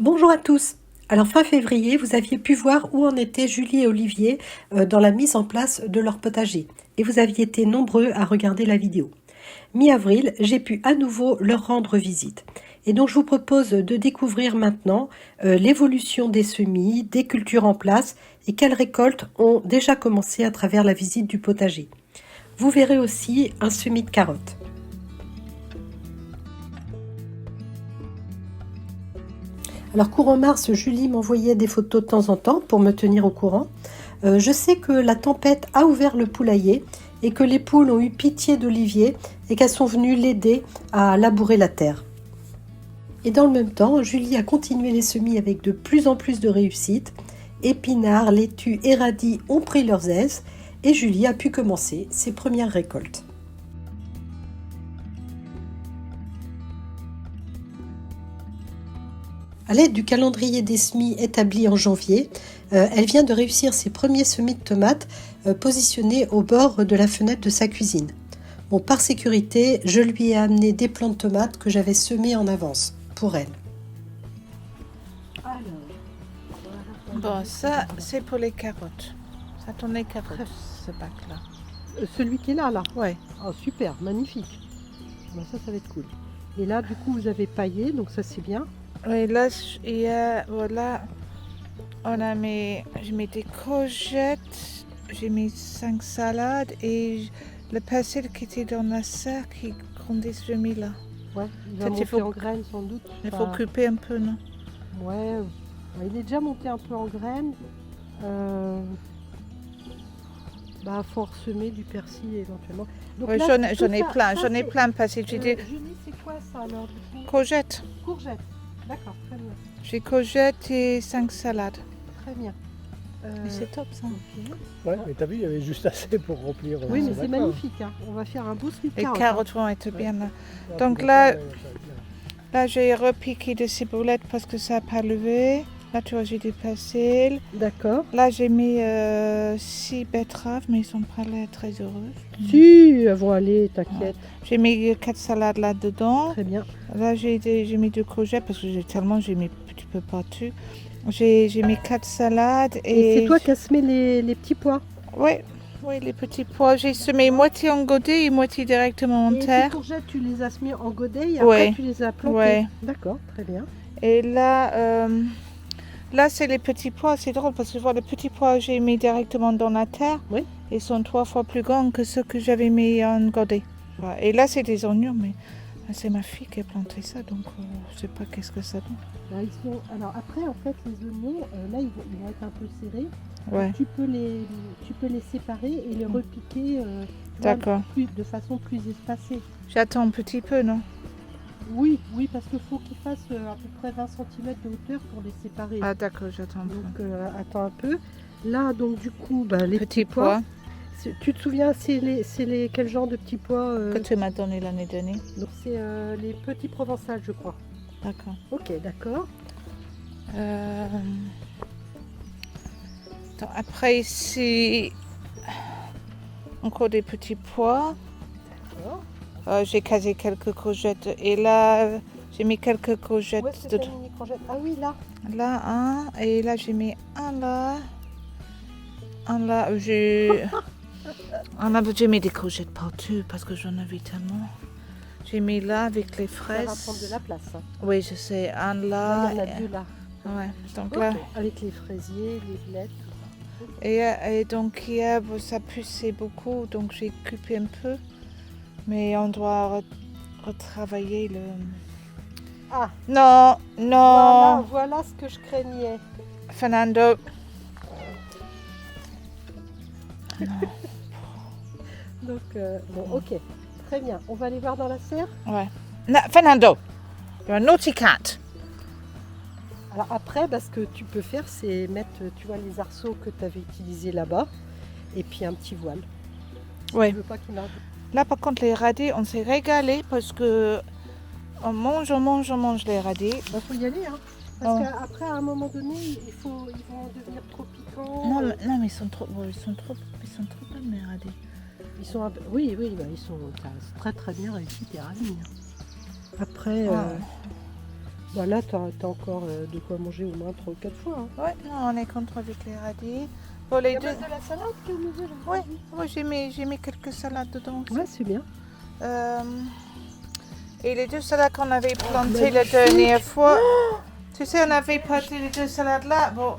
Bonjour à tous. Alors fin février, vous aviez pu voir où en étaient Julie et Olivier dans la mise en place de leur potager. Et vous aviez été nombreux à regarder la vidéo. Mi-avril, j'ai pu à nouveau leur rendre visite. Et donc je vous propose de découvrir maintenant l'évolution des semis, des cultures en place et quelles récoltes ont déjà commencé à travers la visite du potager. Vous verrez aussi un semis de carottes. Alors courant mars, Julie m'envoyait des photos de temps en temps pour me tenir au courant. Je sais que la tempête a ouvert le poulailler et que les poules ont eu pitié d'Olivier et qu'elles sont venues l'aider à labourer la terre. Et dans le même temps, Julie a continué les semis avec de plus en plus de réussite. Épinards, laitues et radis ont pris leurs aises et Julie a pu commencer ses premières récoltes. À l'aide du calendrier des semis établi en janvier, elle vient de réussir ses premiers semis de tomates positionnés au bord de la fenêtre de sa cuisine. Bon, par sécurité, je lui ai amené des plants de tomates que j'avais semés en avance pour elle. Bon, ça, c'est pour les carottes. Ça tourne les carottes, ce bac-là. Celui qui est là. Ouais. Oh, super, magnifique. Bon, ça va être cool. Et là, du coup, vous avez paillé, donc ça c'est bien. Oui, là, il y a, voilà, j'ai mis des courgettes, j'ai mis 5 salades et le persil qui était dans la serre qui grandit ce mis là. Ouais, il va Peut-être monter en graines sans doute. Il faut couper un peu, non? Ouais, il est déjà monté un peu en graines. Faut ressemer du persil éventuellement. Donc Oui, là, j'en ai plein persil. J'ai des Julie, c'est quoi ça alors du coup courgettes. Courgettes. D'accord, très bien. J'ai courgettes et 5 salades. Très bien. Et c'est top ça. Ok. Ouais, mais t'as vu, il y avait juste assez pour remplir. Oui, mais ce c'est bac-là. magnifique. Hein. On va faire un beau semis de Les carottes. carottes vont être bien là. Ouais, Donc puis là- ça, ça va être bien. Là, j'ai repiqué des ciboulettes parce que ça n'a pas levé. Là, tu vois, j'ai du persil. D'accord. Là, j'ai mis 6 betteraves, mais ils sont pas l'air très heureux. Si, elles vont aller, t'inquiète. J'ai mis 4 salades là-dedans. Très bien. Là, j'ai mis 2 courgettes parce que j'ai mis un petit peu partout. J'ai mis 4 salades Et c'est toi qui as semé les petits pois. Oui, les petits pois. J'ai semé moitié en godet et moitié directement en Et terre. les courgettes, tu les as semées en godet et Ouais. après tu les as plantées. Ouais. D'accord, très bien. Et là, là c'est les petits pois. C'est drôle parce que je vois les petits pois j'ai mis directement dans la terre. Oui. Ils sont 3 fois plus grands que ceux que j'avais mis en godet. Voilà. Et là, c'est des oignons, mais c'est ma fille qui a planté ça, donc je sais pas qu'est-ce que ça donne. Là, alors après, en fait, les oignons, là, ils vont être un peu serrés. Ouais, Tu peux les séparer et les repiquer d'accord. de façon plus espacée. J'attends un petit peu, non? Oui, parce qu'il faut qu'ils fassent à peu près 20 cm de hauteur pour les séparer. Ah d'accord, j'attends un peu. Donc attends un peu. Là, donc du coup, les Petits petits pois. pois Tu te souviens, c'est quel genre de petits pois que tu m'as donné l'année dernière. Donc c'est les petits provençals, je crois. D'accord. Ok, d'accord. Attends, après ici, encore des petits pois. D'accord. J'ai casé quelques courgettes et là j'ai mis quelques courgettes Où est-ce que de... t'as mis les courgettes? Ah oui, là. Là un et là j'ai mis un là. J'ai mis des courgettes partout parce que j'en avais tellement. J'ai mis là avec les Ça fraises. va prendre de la place. Hein. Oui, je sais, un Là, là. il y en a deux là. Ouais, donc Ok. là. Avec les fraisiers, les blettes. Et donc hier, ça poussait beaucoup, donc j'ai coupé un peu. Mais on doit retravailler le... Ah, Non, non, voilà ce que je craignais. Fernando. Donc, ok. Très bien. On va aller voir dans la serre. Ouais. Non, Fernando, you're a naughty cat. Alors après, ce que tu peux faire, c'est mettre, tu vois, les arceaux que tu avais utilisés là-bas. Et puis un petit voile. Si Ouais. tu veux pas qu'il marche. Là, par contre, les radis, on s'est régalé parce que on mange les radis. Faut y aller, hein. Parce qu'après, à un moment donné, ils vont devenir trop piquants. Non, mais ils sont trop bonnes, mes radis. Ils sont oui, ils sont très très bien réussis, tes radis. Après, Bah là, tu as encore de quoi manger au moins 3 ou 4 fois. Hein. Ouais, non, on est contre avec les radis. Pour les deux. de la salade que nous avons. Ouais, ouais, j'ai mis quelques salades dedans aussi. Ouais, c'est bien. Et les deux salades qu'on avait plantées la magnifique. dernière fois, tu sais, on avait planté les deux salades là, bon,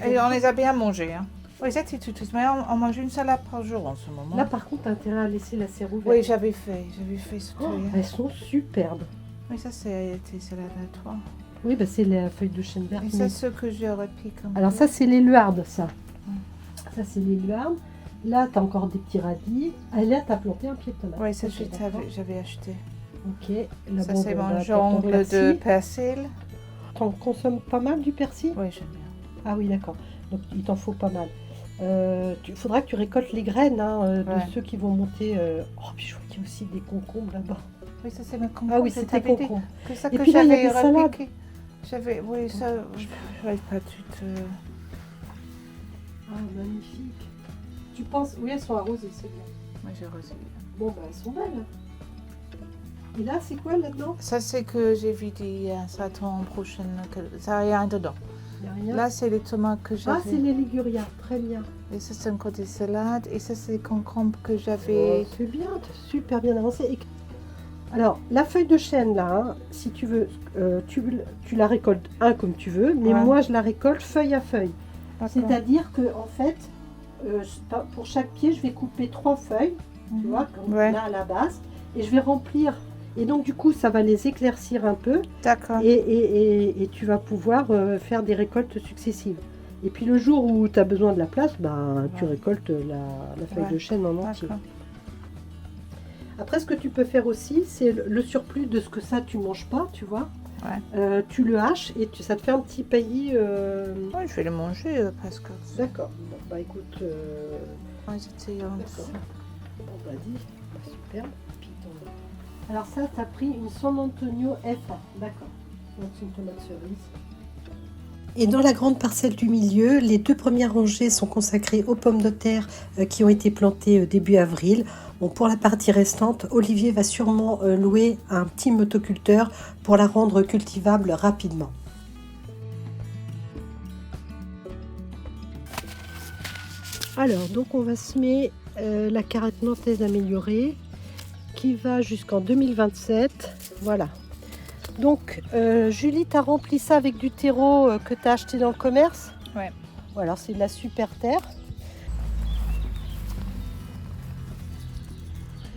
et on les a bien mangées. Hein. Oui, c'était tout, mais on mange une salade par jour en ce moment. Là, par contre, tu as intérêt à laisser la serre ouverte. Oui, j'avais fait ce Oh, truc. elles sont superbes. Oui, ça c'est tes salades à toi. Oui, bah, c'est la feuille de chêne verte. Et ça, c'est ce que j'aurais pris comme Alors ça. ça, c'est les luardes, ça. Ça, c'est les luardes. Là, tu as encore des petits radis. Ah, là, tu as planté un pied de tomate. Oui, ça, Ok, d'accord. j'avais acheté. Ok. Là, Ça, bon, c'est bah, mon t'as ton jongle de persil. T'en consommes pas mal du persil? Oui, j'aime bien. Ah oui, d'accord. Donc, il t'en faut pas mal. Il faudra que tu récoltes les graines hein, de Ouais. ceux qui vont monter. Oh, puis je vois qu'il y a aussi des concombres là-bas. Oui, ça, c'est ma concombre. Ah oui, c'était concombre. Que ça Et que puis là, il y a j'avais des salades. repiqué. Oui, ça, je n'arrive pas tout. Ah, magnifique. Tu penses... Oui, elles sont arrosées, c'est bien. Moi, j'ai reçu. Bon, bah, elles sont belles. Et là, c'est quoi là-dedans? Ça, c'est que j'ai vu ça attend prochaine. Ça n'a rien dedans. Il n'y a rien. Là, c'est les tomates que Ah, j'avais. c'est les ligurias. Très bien. Et ça, c'est encore des salades. Et ça, c'est les concombres que Oh, j'avais. c'est bien, t'as super bien avancé. Alors, la feuille de chêne, là, hein, si tu veux, tu la récoltes comme tu veux, mais Ouais. moi, je la récolte feuille à feuille. D'accord. C'est-à-dire que, en fait, pour chaque pied, je vais couper 3 feuilles, tu vois, comme Ouais. là à la base, et je vais remplir. Et donc, du coup, ça va les éclaircir un peu, D'accord. et tu vas pouvoir faire des récoltes successives. Et puis, le jour où tu as besoin de la place, ben, tu Ouais. récoltes la feuille Ouais. de chêne en entier. D'accord. Après, ce que tu peux faire aussi, c'est le surplus de ce que ça, tu manges pas, tu vois. Ouais. Tu le haches et ça te fait un petit paillis. Oui, je vais le manger presque. D'accord. Bon, bah écoute. Ouais, c'était en dessous. Bon, bah dis. Bah, superbe. Puis alors, ça, tu as pris une San Antonio FA. D'accord. Donc, c'est une tomate cerise. Et dans la grande parcelle du milieu, les 2 premières rangées sont consacrées aux pommes de terre qui ont été plantées début avril. Bon, pour la partie restante, Olivier va sûrement louer un petit motoculteur pour la rendre cultivable rapidement. Alors, donc on va semer la carotte nantaise améliorée qui va jusqu'en 2027. Voilà. Donc, Julie, tu as rempli ça avec du terreau que tu as acheté dans le commerce. Ouais. Voilà, c'est de la super terre.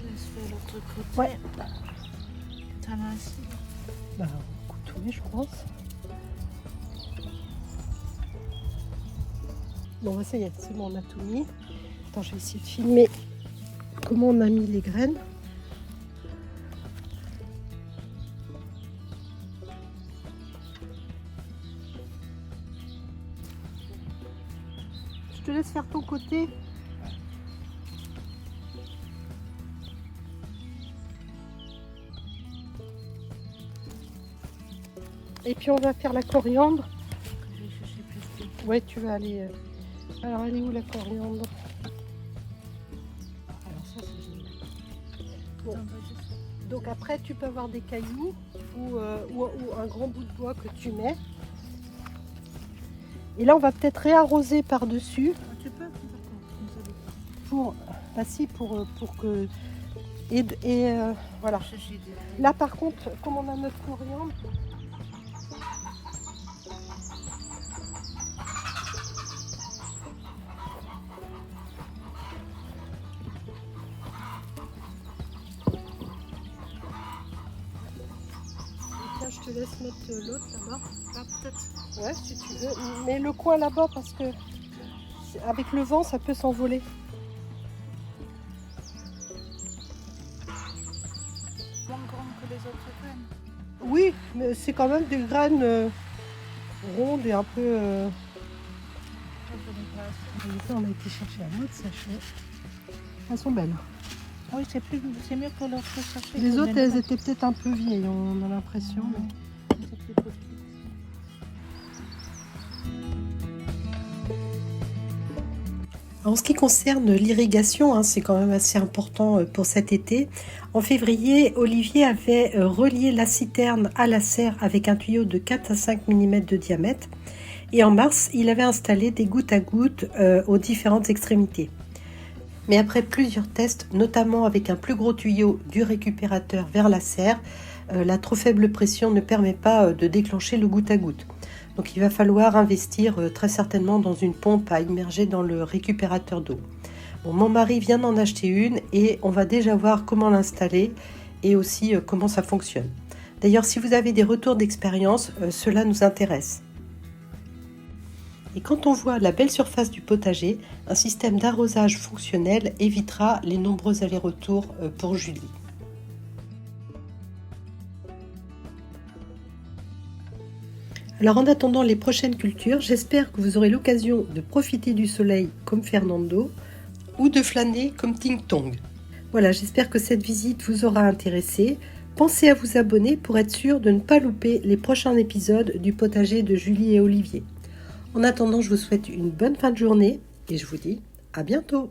Laisse faire l'autre côté. Ouais. T'en as ici. Bah, couteau, je pense. Bon, bah, ça y est, c'est bon, on a tout mis. Attends, je vais essayer de filmer comment on a mis les graines. Je te laisse faire ton côté. Et puis on va faire la coriandre. Je vais chercher plus de. Ouais, tu vas aller. Alors, elle est où la coriandre? Alors, ça, c'est génial. Bon. Donc, après, tu peux avoir des cailloux ou un grand bout de bois que tu mets. Et là, on va peut-être réarroser par-dessus Tu peux. pour que. Voilà. Chercher des. Là, par contre, comme on a notre coriandre. Tiens, je te laisse mettre l'autre là-bas. Ah, peut-être. Ouais, si tu veux. Mais le coin là-bas, parce que avec le vent, ça peut s'envoler. Moins grand que les autres graines. Oui, mais c'est quand même des graines rondes et un peu. Ça, on a été chercher un autre sachet. Elles sont belles. Oui, c'est mieux que l'autre sachet. Les que autres, les elles étaient peut-être un peu vieilles, on a l'impression. Mais... En ce qui concerne l'irrigation, c'est quand même assez important pour cet été. En février, Olivier avait relié la citerne à la serre avec un tuyau de 4 à 5 mm de diamètre. Et en mars, il avait installé des gouttes à gouttes aux différentes extrémités. Mais après plusieurs tests, notamment avec un plus gros tuyau du récupérateur vers la serre, la trop faible pression ne permet pas de déclencher le goutte à goutte. Donc il va falloir investir très certainement dans une pompe à immerger dans le récupérateur d'eau. Bon, mon mari vient d'en acheter une et on va déjà voir comment l'installer et aussi comment ça fonctionne. D'ailleurs, si vous avez des retours d'expérience, cela nous intéresse. Et quand on voit la belle surface du potager, un système d'arrosage fonctionnel évitera les nombreux allers-retours pour Julie. Alors en attendant les prochaines cultures, j'espère que vous aurez l'occasion de profiter du soleil comme Fernando ou de flâner comme Ting Tong. Voilà, j'espère que cette visite vous aura intéressé. Pensez à vous abonner pour être sûr de ne pas louper les prochains épisodes du potager de Julie et Olivier. En attendant, je vous souhaite une bonne fin de journée et je vous dis à bientôt.